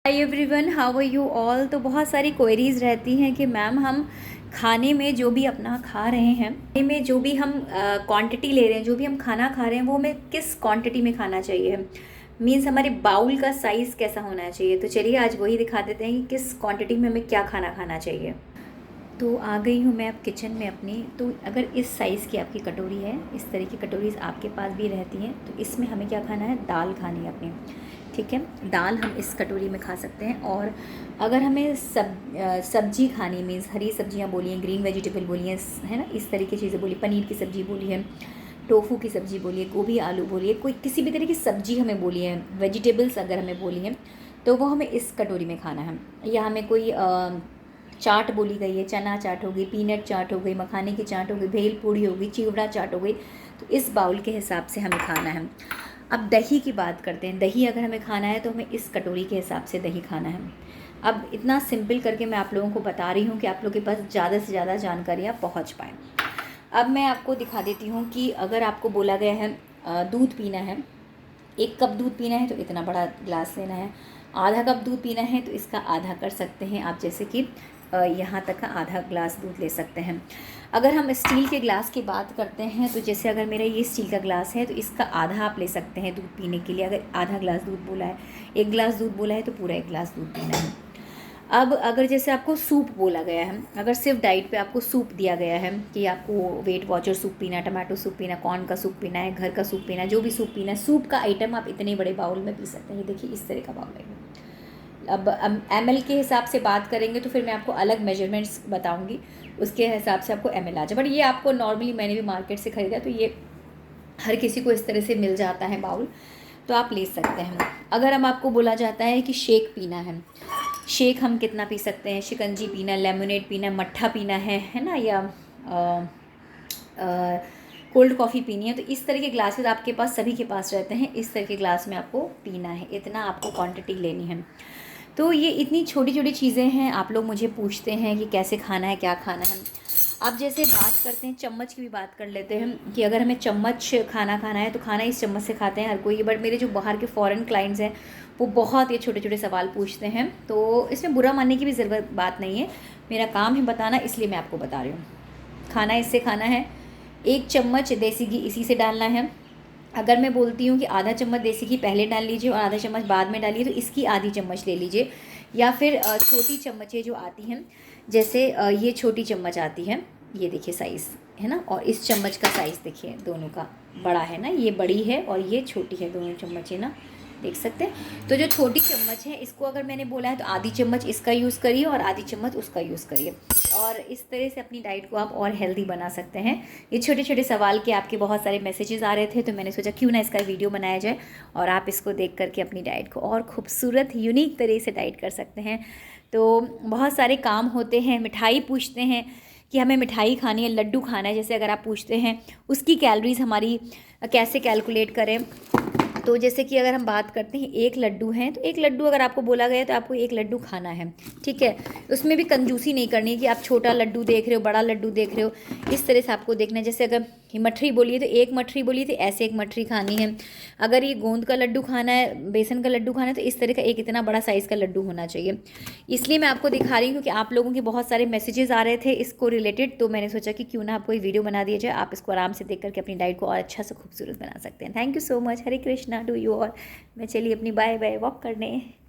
Hi everyone, how are you all. तो बहुत सारी क्वेरीज़ रहती हैं कि मैम हम खाने में जो भी अपना खा रहे हैं, खाने में जो भी हम क्वांटिटी ले रहे हैं, जो भी हम खाना खा रहे हैं वो हमें किस क्वांटिटी में खाना चाहिए। मीन्स हमारे बाउल का साइज़ कैसा होना चाहिए। तो चलिए आज वही दिखा देते हैं कि किस क्वांटिटी में हमें क्या खाना खाना चाहिए। तो आ गई हूँ मैं अब किचन में अपनी। तो अगर इस साइज़ की आपकी कटोरी है, इस तरह की कटोरीज आपके पास भी रहती हैं, तो इसमें हमें क्या खाना है, दाल खानी है अपनी। ठीक है, दाल हम इस कटोरी में खा सकते हैं। और अगर हमें सब्जी खानी, मीन्स हरी सब्जियां बोलिए, ग्रीन वेजिटेबल बोलिए, है ना, इस तरह की चीज़ें बोलिए, पनीर की सब्ज़ी बोलिए, टोफू की सब्ज़ी बोलिए, गोभी आलू बोलिए, कोई किसी भी तरह की सब्ज़ी हमें बोली है, वेजिटेबल्स अगर हमें बोली हैं, तो वो हमें इस कटोरी में खाना है। या हमें कोई चाट बोली गई है, चना चाट हो गई, पीनट चाट हो गई, मखाने की चाट हो गई, भेल पूड़ी हो गई, चिवड़ा चाट हो गई, तो इस बाउल के हिसाब से हमें खाना है। अब दही की बात करते हैं। दही अगर हमें खाना है तो हमें इस कटोरी के हिसाब से दही खाना है। अब इतना सिंपल करके मैं आप लोगों को बता रही हूँ कि आप लोगों के पास ज़्यादा से ज़्यादा जानकारियाँ पहुँच पाएँ। अब मैं आपको दिखा देती हूँ कि अगर आपको बोला गया है दूध पीना है, 1 कप दूध पीना है तो इतना बड़ा ग्लास लेना है। आधा कप दूध पीना है तो इसका आधा कर सकते हैं आप, जैसे कि यहाँ तक का आधा ग्लास दूध ले सकते हैं। अगर हम स्टील के ग्लास की बात करते हैं तो जैसे अगर मेरा ये स्टील का ग्लास है तो इसका आधा आप ले सकते हैं दूध पीने के लिए। अगर आधा ग्लास दूध बोला है, 1 ग्लास दूध बोला है तो पूरा 1 ग्लास दूध पीना है। अब अगर जैसे आपको सूप बोला गया है, अगर सिर्फ डाइट पे आपको सूप दिया गया है कि आपको वेट वॉचर सूप पीना है, टमाटो सूप पीना, कॉर्न का सूप पीना है, घर का सूप पीना है, जो भी सूप पीना है, सूप का आइटम आप इतने बड़े बाउल में पी सकते हैं। ये देखिए इस तरह का बाउल है। अब ml के हिसाब से बात करेंगे तो फिर मैं आपको अलग मेजरमेंट्स बताऊंगी, उसके हिसाब से आपको ml आ जाए। बट ये आपको नॉर्मली मैंने भी मार्केट से ख़रीदा, तो ये हर किसी को इस तरह से मिल जाता है बाउल, तो आप ले सकते हैं। अगर हम आपको बोला जाता है कि शेक पीना है, शेक हम कितना पी सकते हैं, शिकंजी पीना, लेमनेड पीना, मट्ठा पीना है ना, या कोल्ड कॉफ़ी पीनी है, तो इस तरह के ग्लासेस आपके पास सभी के पास रहते हैं। इस तरह के ग्लास में आपको पीना है, इतना आपको क्वांटिटी लेनी है। तो ये इतनी छोटी छोटी चीज़ें हैं। आप लोग मुझे पूछते हैं कि कैसे खाना है, क्या खाना है। अब जैसे बात करते हैं, चम्मच की भी बात कर लेते हैं कि अगर हमें चम्मच खाना खाना है तो खाना इस चम्मच से खाते हैं हर कोई। बट मेरे जो बाहर के फॉरेन क्लाइंट्स हैं वो बहुत ये छोटे छोटे सवाल पूछते हैं, तो इसमें बुरा मानने की भी ज़रूरत बात नहीं है। मेरा काम है बताना, इसलिए मैं आपको बता रही हूँ। खाना इससे खाना है, 1 चम्मच देसी घी इसी से डालना है। अगर मैं बोलती हूँ कि आधा चम्मच देसी घी पहले डाल लीजिए और आधा चम्मच बाद में डालिए, तो इसकी आधी चम्मच ले लीजिए। या फिर छोटी चम्मचें जो आती हैं, जैसे ये छोटी चम्मच आती है, ये देखिए साइज़ है ना, और इस चम्मच का साइज़ देखिए, दोनों का बड़ा है ना, ये बड़ी है और ये छोटी है, दोनों चम्मचें ना, देख सकते हैं। तो जो छोटी चम्मच है इसको अगर मैंने बोला है तो आधी चम्मच इसका यूज़ करिए और आधी चम्मच उसका यूज़ करिए, और इस तरह से अपनी डाइट को आप और हेल्दी बना सकते हैं। ये छोटे छोटे सवाल के आपके बहुत सारे मैसेजेस आ रहे थे, तो मैंने सोचा क्यों ना इसका वीडियो बनाया जाए और आप इसको देख करके अपनी डाइट को और खूबसूरत यूनिक तरह से डाइट कर सकते हैं। तो बहुत सारे काम होते हैं। मिठाई पूछते हैं कि हमें मिठाई खानी है, लड्डू खाना है, जैसे अगर आप पूछते हैं उसकी कैलोरीज हमारी कैसे कैलकुलेट करें। तो जैसे कि अगर हम बात करते हैं, 1 लड्डू है तो 1 लड्डू अगर आपको बोला गया तो आपको 1 लड्डू खाना है। ठीक है, उसमें भी कंजूसी नहीं करनी है कि आप छोटा लड्डू देख रहे हो, बड़ा लड्डू देख रहे हो, इस तरह से आपको देखना है। जैसे अगर मठरी बोलिए तो 1 मठरी बोलिए तो ऐसे 1 मठरी खानी है। अगर ये गोंद का लड्डू खाना है, बेसन का लड्डू खाना है, तो इस तरह का एक इतना बड़ा साइज़ का लड्डू होना चाहिए। इसलिए मैं आपको दिखा रही हूँ क्योंकि आप लोगों के बहुत सारे मैसेजेस आ रहे थे इसको रिलेटेड, तो मैंने सोचा कि क्यों ना आपको ये वीडियो बना दिया जाए, आप इसको आराम से देख करके अपनी डाइट को और अच्छा से खूबसूरत बना सकते हैं। Thank you so much. Hare Krishna to you. और मैं चलिए अपनी बाय बाय वॉक करने।